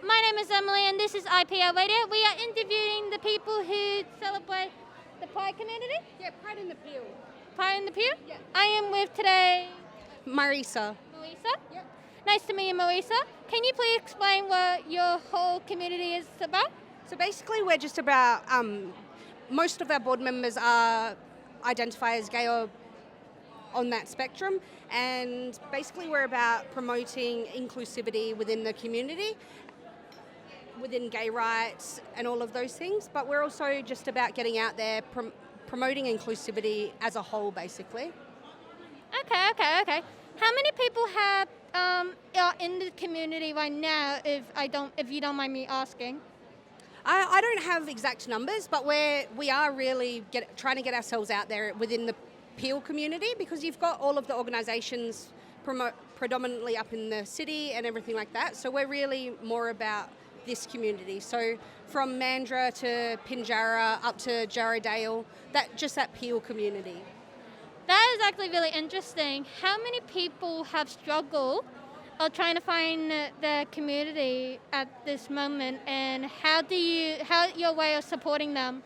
My name is Emily and this is IPL Radio. We are interviewing the people who celebrate the Pride community. Yeah, Pride in the Peel. Pride in the Pew? Yeah. I am with today Marisa. Marisa. Yep. Nice to meet you, Marisa. Can you please explain what your whole community is about? So basically we're just about, most of our board members are identify as gay or on that spectrum, and basically we're about promoting inclusivity within the community, within gay rights and all of those things, but we're also just about getting out there, promoting inclusivity as a whole, basically. Okay. How many people are in the community right now, if you don't mind me asking? I don't have exact numbers, but we are really trying to get ourselves out there within the Peel community, because you've got all of the organisations predominantly up in the city and everything like that. So we're really more about this community. So from Mandurah to Pinjarra up to Jarrahdale, that Peel community. That is actually really interesting. How many people have struggled or trying to find the community at this moment, and how your way of supporting them?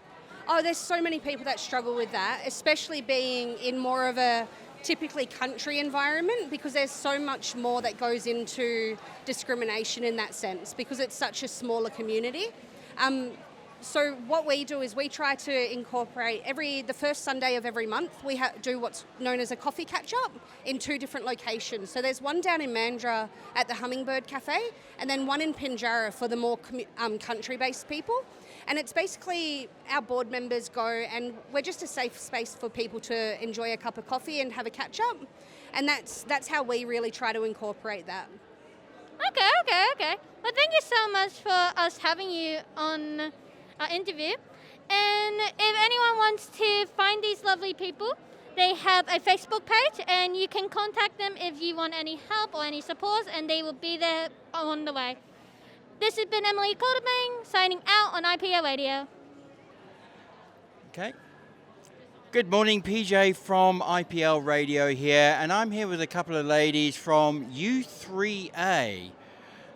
Oh, there's so many people that struggle with that, especially being in more of a typically country environment, because there's so much more that goes into discrimination in that sense, because it's such a smaller community. So what we do is we try to incorporate the first Sunday of every month, we do what's known as a coffee catch-up in 2 different locations. So there's one down in Mandurah at the Hummingbird Cafe, and then one in Pinjarra for the more country-based people. And it's basically our board members go, and we're just a safe space for people to enjoy a cup of coffee and have a catch-up. And that's how we really try to incorporate that. Okay. Well, thank you so much for us having you on our interview. And if anyone wants to find these lovely people, they have a Facebook page, and you can contact them if you want any help or any support, and they will be there on the way. This has been Emily Coldebang signing out on IPL Radio. Okay. Good morning, PJ from IPL Radio here, and I'm here with a couple of ladies from U3A.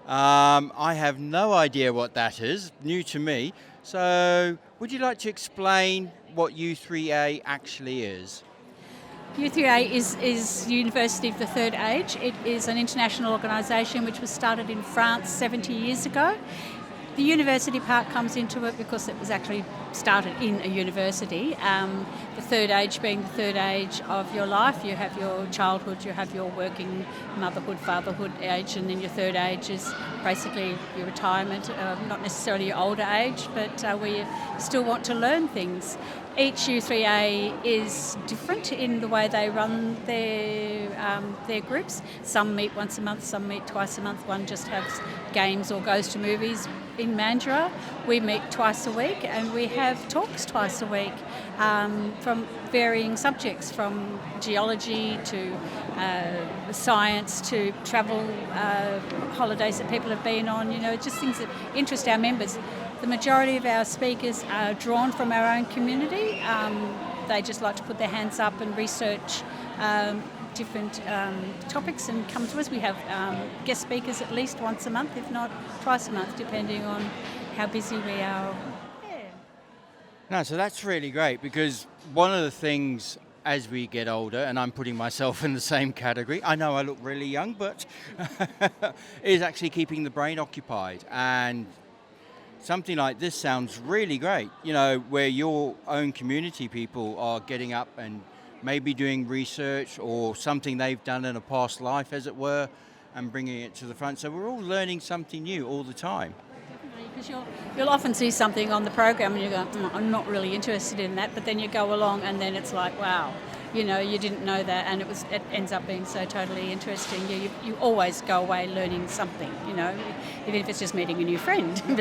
I have no idea what that is, new to me. So would you like to explain what U3A actually is? U3A is University of the Third Age. It is an international organisation which was started in France 70 years ago. The university part comes into it because it was actually started in a university. The third age being the third age of your life. You have your childhood, you have your working motherhood, fatherhood age, and then your third age is basically your retirement, not necessarily your older age, but where you still want to learn things. Each U3A is different in the way they run their groups. Some meet once a month, some meet twice a month. One just has games or goes to movies. In Mandurah, we meet twice a week, and we have talks twice a week from varying subjects, from geology to science to travel holidays that people have been on, just things that interest our members. The majority of our speakers are drawn from our own community. They just like to put their hands up and research different topics and come to us. We have guest speakers at least once a month, if not twice a month, depending on how busy we are. No, so that's really great, because one of the things as we get older, and I'm putting myself in the same category, I know I look really young, but is actually keeping the brain occupied. And something like this sounds really great, where your own community people are getting up and maybe doing research or something they've done in a past life, as it were, and bringing it to the front. So we're all learning something new all the time. Because you'll often see something on the program and you go, I'm not really interested in that, but then you go along and then it's like, wow, you didn't know that, and it ends up being so totally interesting. You always go away learning something, even if it's just meeting a new friend, but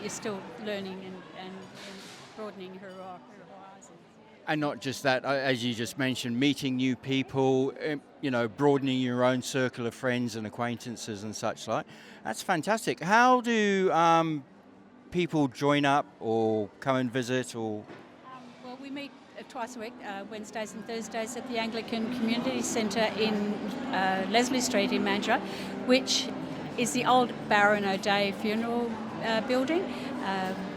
you're still learning and broadening her horizons. And not just that, as you just mentioned, meeting new people, broadening your own circle of friends and acquaintances and such like. That's fantastic. How do people join up or come and visit? Well, we meet twice a week, Wednesdays and Thursdays, at the Anglican Community Centre in Leslie Street in Mandurah, which is the old Barron O'Day funeral building.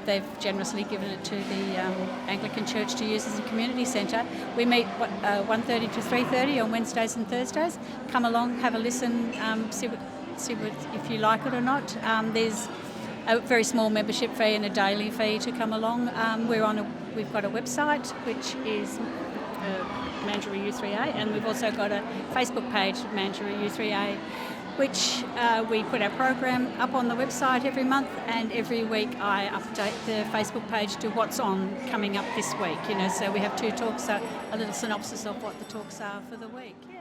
They've generously given it to the Anglican Church to use as a community centre. We meet 1:30 to 3:30 on Wednesdays and Thursdays. Come along, have a listen, see what if you like it or not. There's a very small membership fee and a daily fee to come along. We've got a website which is Mandurah U3A, and we've also got a Facebook page, Mandurah U3A, which we put our program up on the website every month, and every week I update the Facebook page to what's on coming up this week. So we have 2 talks, so a little synopsis of what the talks are for the week. Yeah.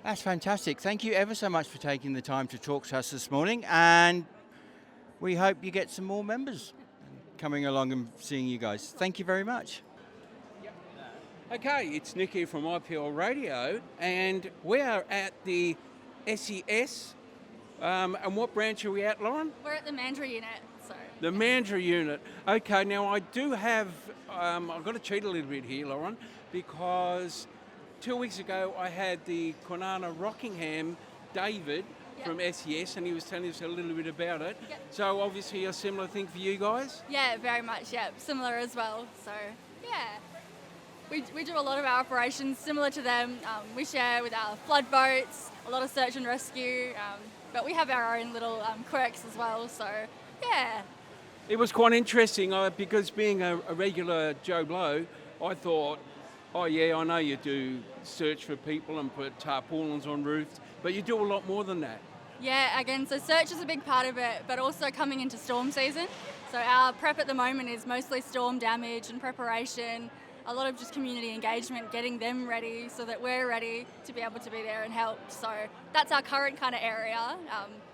That's fantastic. Thank you ever so much for taking the time to talk to us this morning, and we hope you get some more members coming along and seeing you guys. Thank you very much. Okay, it's Nick here from IPL Radio, and we are at the SES. And what branch are we at, Lauren? We're at the Mandurah unit, so. The Mandurah unit. Okay, now I do have, I've got to cheat a little bit here, Lauren, because 2 weeks ago I had the Kwinana Rockingham David from SES, and he was telling us a little bit about it. Yep. So obviously a similar thing for you guys? Yeah, very much, yeah. Similar as well, so yeah. We do a lot of our operations similar to them. We share with our flood boats, a lot of search and rescue, but we have our own little quirks as well, so yeah. It was quite interesting because being a regular Joe Blow, I thought, oh yeah, I know you do search for people and put tarpaulins on roofs, but you do a lot more than that. Yeah, again, so search is a big part of it, but also coming into storm season. So our prep at the moment is mostly storm damage and preparation, a lot of just community engagement, getting them ready so that we're ready to be able to be there and help. So that's our current kind of area,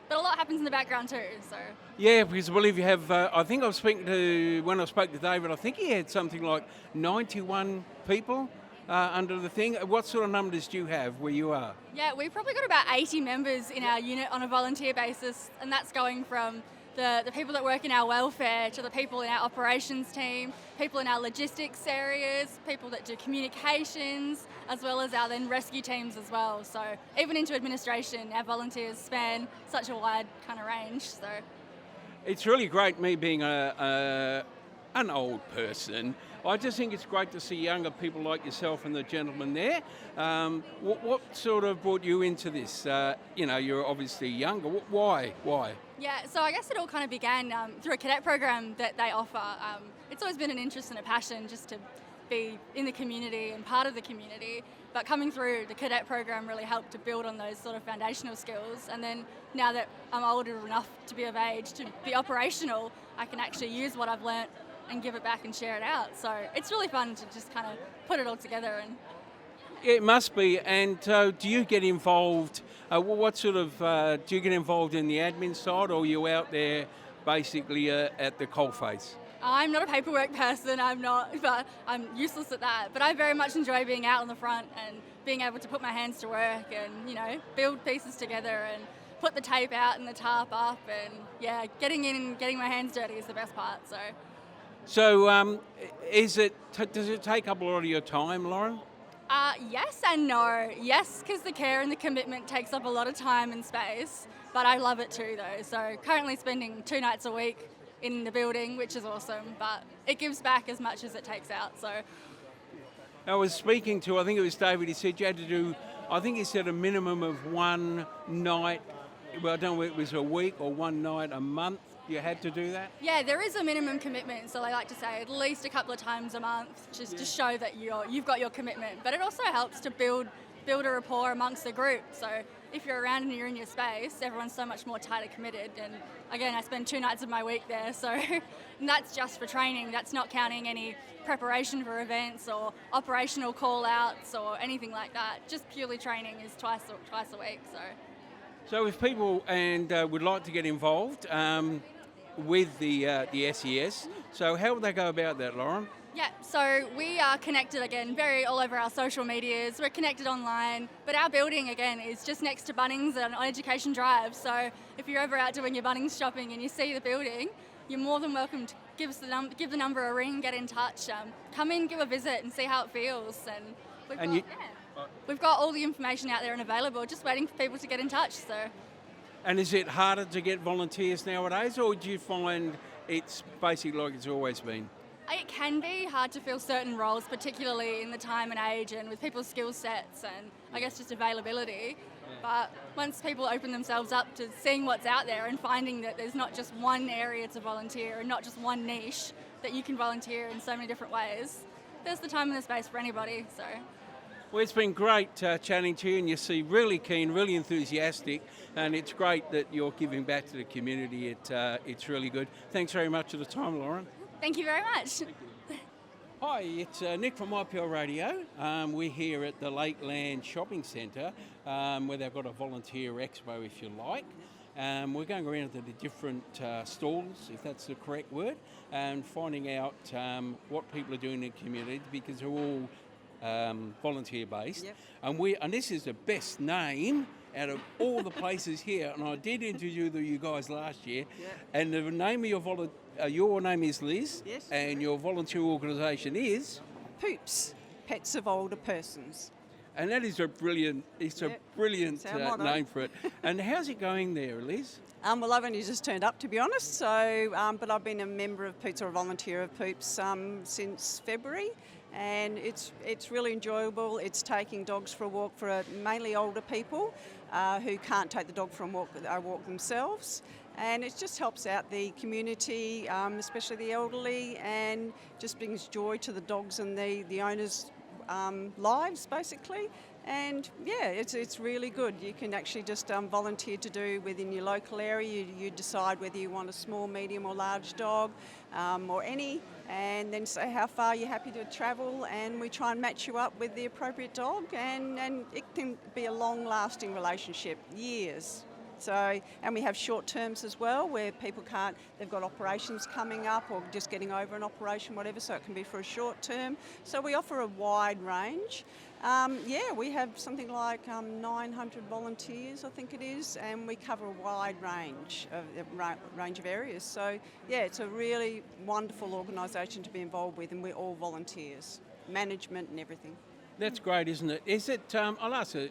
but a lot happens in the background too. So yeah, because I believe you have, I think when I spoke to David, I think he had something like 91 people under the thing. What sort of numbers do you have where you are? Yeah, we've probably got about 80 members in our unit on a volunteer basis, and that's going from the people that work in our welfare to the people in our operations team, people in our logistics areas, people that do communications, as well as our then rescue teams as well. So even into administration, our volunteers span such a wide kind of range. So it's really great, me being an old person. I just think it's great to see younger people like yourself and the gentleman there. What sort of brought you into this? You're obviously younger. Why? Yeah, so I guess it all kind of began through a cadet program that they offer. It's always been an interest and a passion just to be in the community and part of the community. But coming through the cadet program really helped to build on those sort of foundational skills. And then now that I'm older enough to be of age to be operational, I can actually use what I've learnt and give it back and share it out. So it's really fun to just kind of put it all together. And it must be. And do you get involved? What sort of do you get involved in the admin side, or are you out there basically at the coalface? I'm not a paperwork person, but I'm useless at that. But I very much enjoy being out on the front and being able to put my hands to work and, build pieces together and put the tape out and the tarp up, and yeah, getting in and getting my hands dirty is the best part. So does it take up a lot of your time, Lauren? Yes and no. Yes, because the care and the commitment takes up a lot of time and space, but I love it too though. So currently spending 2 nights a week in the building, which is awesome, but it gives back as much as it takes out. So I was speaking to, I think it was David, he said you had to do, I think he said a minimum of 1 night, well I don't know if it was a week or 1 night a month. You had to do that? Yeah, there is a minimum commitment, so I like to say at least a couple of times a month, just to show that you've got your commitment. But it also helps to build a rapport amongst the group. So if you're around and you're in your space, everyone's so much more tightly committed. And again, I spend 2 nights of my week there, so and that's just for training. That's not counting any preparation for events or operational call-outs or anything like that. Just purely training is twice a week. So if people would like to get involved with the SES, so how would they go about that, Lauren? Yeah, so we are connected again, all over our social medias. We're connected online, but our building again is just next to Bunnings on Education Drive. So if you're ever out doing your Bunnings shopping and you see the building, you're more than welcome to give the number a ring, get in touch, come in, give a visit, and see how it feels. And we've got all the information out there and available, just waiting for people to get in touch. So. And is it harder to get volunteers nowadays, or do you find it's basically like it's always been? It can be hard to fill certain roles, particularly in the time and age and with people's skill sets and I guess just availability. But once people open themselves up to seeing what's out there and finding that there's not just one area to volunteer and not just one niche, that you can volunteer in so many different ways, there's the time and the space for anybody. So. Well, it's been great chatting to you, and you seem really keen, really enthusiastic, and it's great that you're giving back to the community. It's really good. Thanks very much for the time, Lauren. Thank you very much. Hi, it's Nick from IPL Radio. We're here at the Lakelands Shopping Centre, where they've got a volunteer expo, if you like. We're going around to the different stalls, if that's the correct word, and finding out what people are doing in the community, because they're all volunteer based. Yep. And this is the best name out of all the places here. And I did interview you guys last year. Yep. And the name of your name is Liz. Yes. And your volunteer organisation is Poops, Pets of Older Persons. And that is a brilliant name for it. And how's it going there, Liz? Well, I've only just turned up, to be honest. So, but I've been a member of Poops or a volunteer of Poops since February, and it's really enjoyable. It's taking dogs for a walk for mainly older people who can't take the dog for a walk themselves. And it just helps out the community, especially the elderly, and just brings joy to the dogs and the owners' lives, basically. And yeah, it's really good. You can actually just volunteer to do within your local area. You decide whether you want a small, medium or large dog or any, and then say how far you're happy to travel, and we try and match you up with the appropriate dog, and it can be a long-lasting relationship, years. So, and we have short terms as well, where people they've got operations coming up or just getting over an operation, whatever, so it can be for a short term. So we offer a wide range. We have something like 900 volunteers, I think it is, and we cover a wide range of areas. So yeah, it's a really wonderful organisation to be involved with, and we're all volunteers, management and everything. That's great, isn't it? Is it? I'll ask you,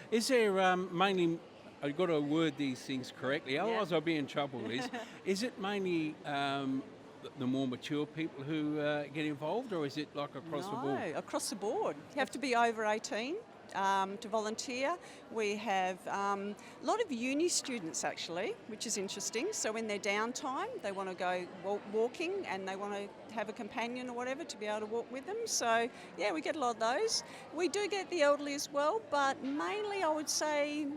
is there mainly? I've got to word these things correctly, otherwise I'll be in trouble, Liz. Is it mainly the more mature people who get involved, or is it like across the board? No, across the board. You have to be over 18 to volunteer. We have a lot of uni students, actually, which is interesting. So in their downtime, they want to go walking and they want to have a companion or whatever to be able to walk with them. So yeah, we get a lot of those. We do get the elderly as well, but mainly I would say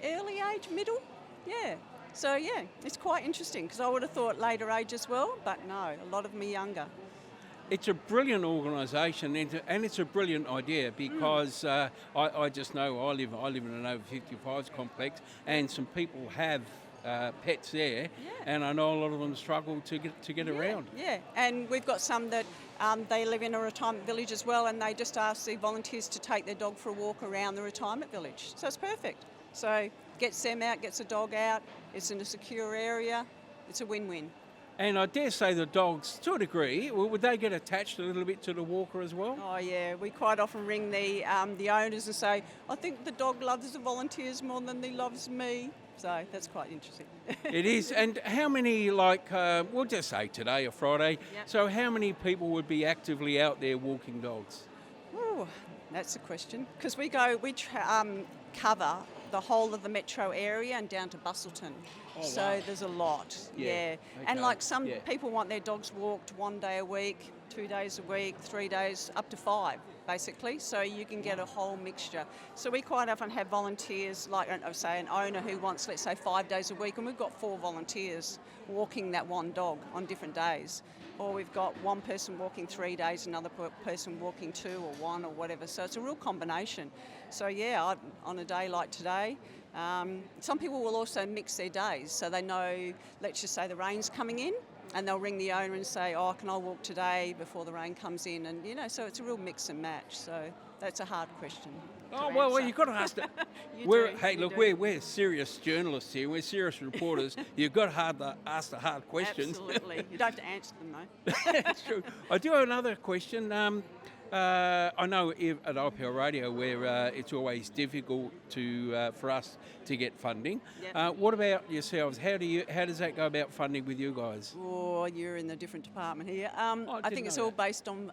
early age, middle, yeah. So yeah, it's quite interesting, because I would have thought later age as well, but no, a lot of them are younger. It's a brilliant organisation, and it's a brilliant idea, because I just know I live in an over 55s complex, and some people have pets there, and I know a lot of them struggle to get around. Yeah, and we've got some that they live in a retirement village as well, and they just ask the volunteers to take their dog for a walk around the retirement village. So it's perfect. So gets them out, gets the dog out, it's in a secure area, it's a win-win. And I dare say the dogs, to a degree, would they get attached a little bit to the walker as well? Oh yeah, we quite often ring the owners and say, I think the dog loves the volunteers more than he loves me. So that's quite interesting. It is. And how many, we'll just say today or Friday, so how many people would be actively out there walking dogs? Oh, that's a question. Because we cover the whole of the metro area and down to Busselton. Oh, so wow. There's a lot, Okay. And some people want their dogs walked 1 day a week, 2 days a week, 3 days, up to 5, basically. So you can get a whole mixture. So we quite often have volunteers, like, say, an owner who wants, let's say, 5 days a week, and we've got 4 volunteers walking that one dog on different days. Or we've got one person walking 3 days, another person walking 2 or 1 or whatever. So it's a real combination. So yeah, on a day like today, some people will also mix their days. So they know, let's just say the rain's coming in, and they'll ring the owner and say, oh, can I walk today before the rain comes in? And, so it's a real mix and match. So that's a hard question. Oh, well, you've got to ask that. We're serious journalists here. We're serious reporters. You've got to ask the hard questions. Absolutely. You don't have to answer them, though. That's true. I do have another question. I know at IPL Radio where it's always difficult for us to get funding. Yep. What about yourselves? How does that go about funding with you guys? Oh, you're in a different department here. I think it's all based on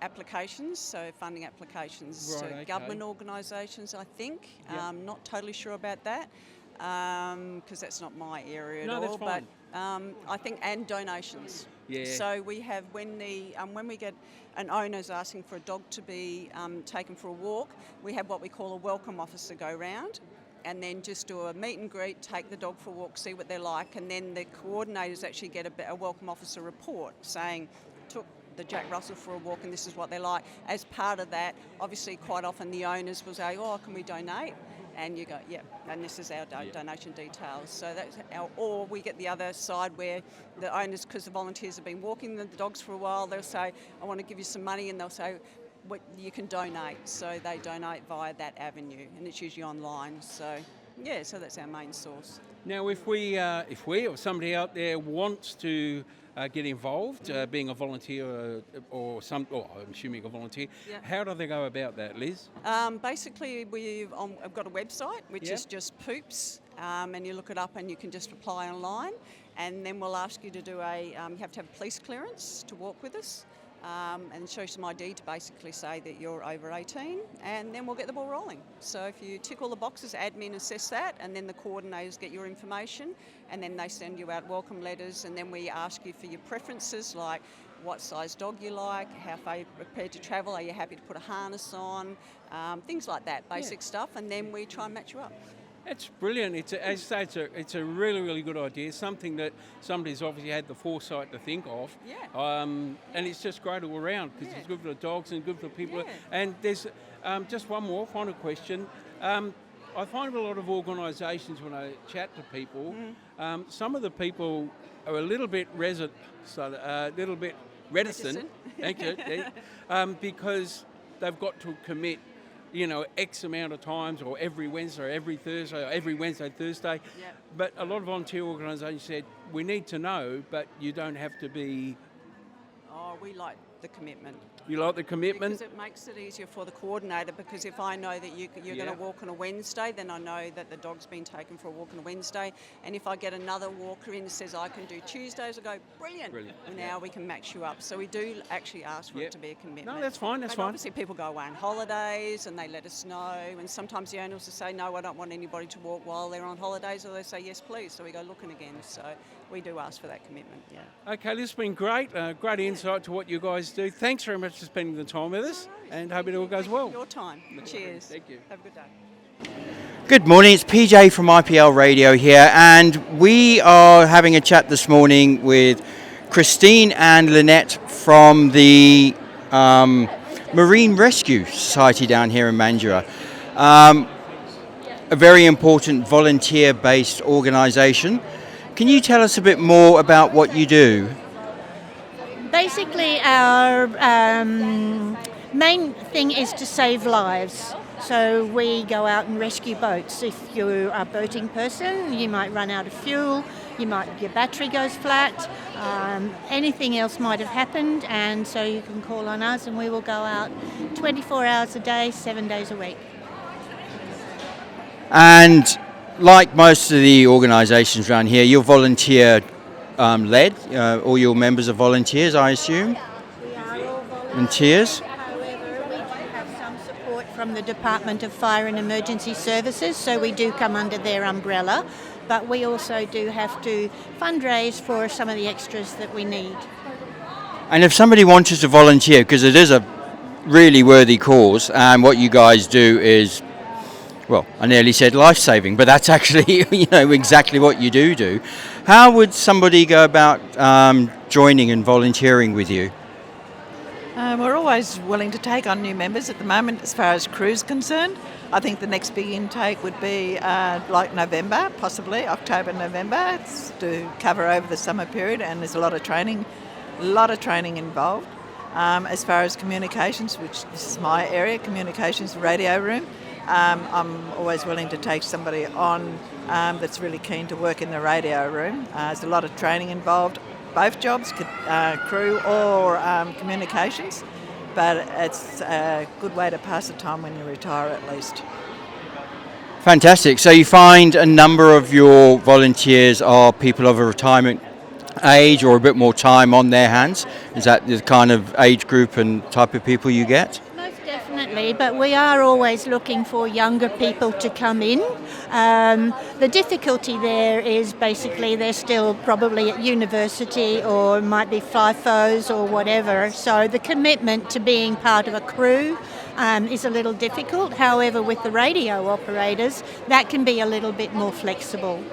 applications, so funding applications Right, to okay. government organisations, I think. Yep. Not totally sure about that because that's not my area at all. That's fine. But I think, and donations. Yeah. So we have when we get an owner's asking for a dog to be taken for a walk, we have what we call a welcome officer go round, and then just do a meet and greet, take the dog for a walk, see what they're like, and then the coordinators actually get a welcome officer report saying, took the Jack Russell for a walk and this is what they're like. As part of that, obviously quite often the owners will say, oh, can we donate? And you go, yeah, and this is our donation details. So that's or we get the other side where the owners, because the volunteers have been walking the dogs for a while, they'll say, I want to give you some money, and they'll say, what you can donate. So they donate via that avenue, and it's usually online. So yeah, so that's our main source. Now, if we or somebody out there wants to get involved, being a volunteer or I'm assuming a volunteer, Yeah. how do they go about that, Liz? Basically, we've got a website which is just Poops, and you look it up and you can just apply online, and then we'll ask you to do you have to have police clearance to walk with us. And show some ID to basically say that you're over 18, and then we'll get the ball rolling. So if you tick all the boxes, admin assess that, and then the coordinators get your information, and then they send you out welcome letters, and then we ask you for your preferences, like what size dog you like, how far you're prepared to travel, are you happy to put a harness on, things like that, basic stuff, and then we try and match you up. It's brilliant. As I say, it's a really, really good idea. Something that somebody's obviously had the foresight to think of. Yeah. And it's just great all around because it's good for the dogs and good for people. Yeah. And there's just one more final question. I find a lot of organisations when I chat to people, some of the people are a little bit reticent. Thank you. Because they've got to commit, X amount of times, or every Wednesday, or every Thursday, or every Wednesday, Thursday. Yep. But a lot of volunteer organisations said, we need to know, but you don't have to be... Oh, we like the commitment. You like the commitment? Because it makes it easier for the coordinator, because if I know that you're going to walk on a Wednesday, then I know that the dog's been taken for a walk on a Wednesday. And if I get another walker in that says I can do Tuesdays, I go, brilliant. And now we can match you up. So we do actually ask for it to be a commitment. No, that's fine, but obviously people go away on holidays and they let us know. And sometimes the owners will say, no, I don't want anybody to walk while they're on holidays. Or they say, yes, please. So we go looking again. So we do ask for that commitment, yeah. Okay, this has been great. Great insight to what you guys do. Thanks very much for spending the time with us, and hope it all goes well. Your time. Cheers. Thank you. Have a good day. Good morning, it's PJ from IPL Radio here, and we are having a chat this morning with Christine and Lynette from the Marine Rescue Society down here in Mandurah. A very important volunteer-based organisation. Can you tell us a bit more about what you do? Basically, our main thing is to save lives. So we go out and rescue boats. If you're a boating person, you might run out of fuel, your battery goes flat, anything else might have happened, and so you can call on us and we will go out 24 hours a day, 7 days a week. And like most of the organisations around here, you're volunteer-led. All your members are volunteers, I assume? We are all volunteers. However, we do have some support from the Department of Fire and Emergency Services, so we do come under their umbrella. But we also do have to fundraise for some of the extras that we need. And if somebody wanted to volunteer, because it is a really worthy cause, and what you guys do is, well, I nearly said life-saving, but that's actually, exactly what you do. How would somebody go about joining and volunteering with you? We're always willing to take on new members at the moment as far as crew's concerned. I think the next big intake would be like November, possibly October, November. It's to cover over the summer period, and there's a lot of training involved. As far as communications, which is my area, communications radio room, I'm always willing to take somebody on that's really keen to work in the radio room. There's a lot of training involved, both jobs, crew or communications. but it's a good way to pass the time when you retire at least. Fantastic. So you find a number of your volunteers are people of a retirement age or a bit more time on their hands? Is that the kind of age group and type of people you get? Most definitely, but we are always looking for younger people to come in. The difficulty there is basically they're still probably at university or might be FIFOs or whatever, so the commitment to being part of a crew is a little difficult. However, with the radio operators, that can be a little bit more flexible.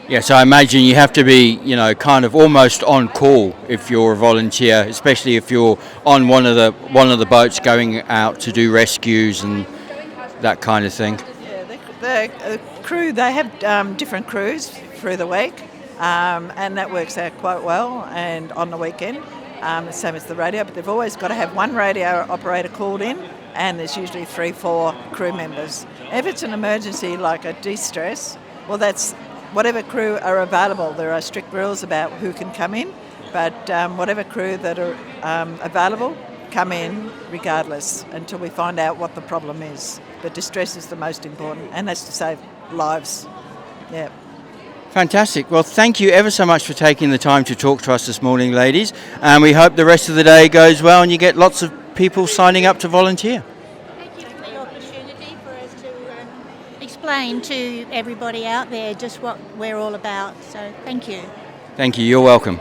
Yes, I imagine you have to be, kind of almost on call if you're a volunteer, especially if you're on one of the boats going out to do rescues and that kind of thing. Yeah, the crew, they have different crews through the week, and that works out quite well. And on the weekend, same as the radio, but they've always got to have one radio operator called in, and there's usually 3-4 crew members. If it's an emergency like a de-stress, well, that's whatever crew are available. There are strict rules about who can come in, but whatever crew that are available come in regardless until we find out what the problem is. But distress is the most important, and that's to save lives. Yeah. Fantastic. Well, thank you ever so much for taking the time to talk to us this morning, ladies. And we hope the rest of the day goes well and you get lots of people signing up to volunteer. Thank you for the opportunity for us to explain to everybody out there just what we're all about. So thank you. Thank you. You're welcome.